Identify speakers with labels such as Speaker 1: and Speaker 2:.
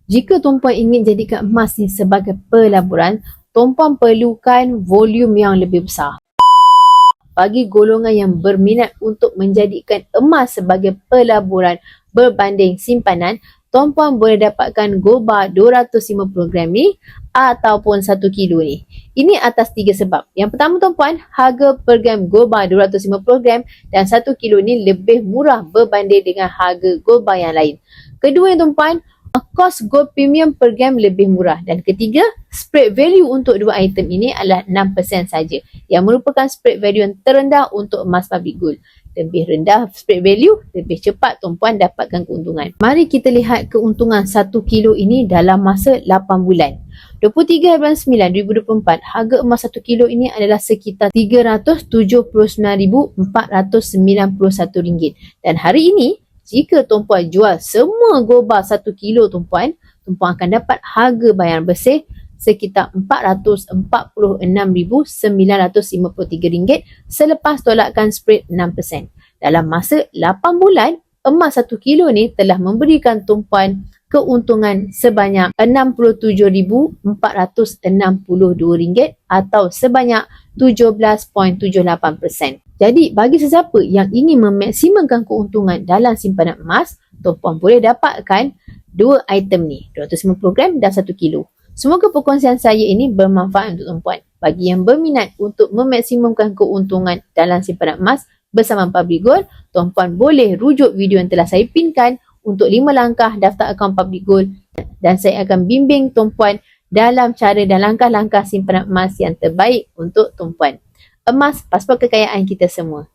Speaker 1: Jika tuan-puan ingin jadikan emas ni sebagai pelaburan, tuan-puan perlukan volume yang lebih besar. Bagi golongan yang berminat untuk menjadikan emas sebagai pelaburan berbanding simpanan, tuan-puan boleh dapatkan gold bar 250 gram ni ataupun 1 kilo ni. Ini atas 3 sebab. Yang pertama tuan-puan, harga per gram gold bar 250 gram dan 1 kilo ni lebih murah berbanding dengan harga gold bar yang lain. Kedua tuan-puan, kos gold premium per gram lebih murah. Dan ketiga, spread value untuk dua item ini adalah 6% saja, yang merupakan spread value yang terendah untuk emas public gold. Lebih rendah spread value, lebih cepat tuan-puan dapatkan keuntungan. Mari kita lihat keuntungan 1 kilo ini dalam masa 8 bulan. 23 bulan 9 2024, harga emas 1 kilo ini adalah sekitar RM379,491. Dan hari ini, jika tuan-puan jual semua gold bar 1 kilo tuan-puan akan dapat harga bayaran bersih sekitar RM446,953 selepas tolakkan spread 6%. Dalam masa 8 bulan, emas 1 kilo ni telah memberikan tuan-puan keuntungan sebanyak RM62,462 atau sebanyak 17.78%. Jadi, bagi sesiapa yang ingin memaksimumkan keuntungan dalam simpanan emas, tuan-puan boleh dapatkan dua item ni, 250 gram dan 1 kilo. Semoga perkongsian saya ini bermanfaat untuk tuan-puan. Bagi yang berminat untuk memaksimumkan keuntungan dalam simpanan emas bersama Public Gold, tuan-puan boleh rujuk video yang telah saya pinkan untuk 5 langkah daftar akaun Public Gold, dan saya akan bimbing tuan-puan dalam cara dan langkah-langkah simpanan emas yang terbaik untuk tuan-puan. Emas, pasport kekayaan kita semua.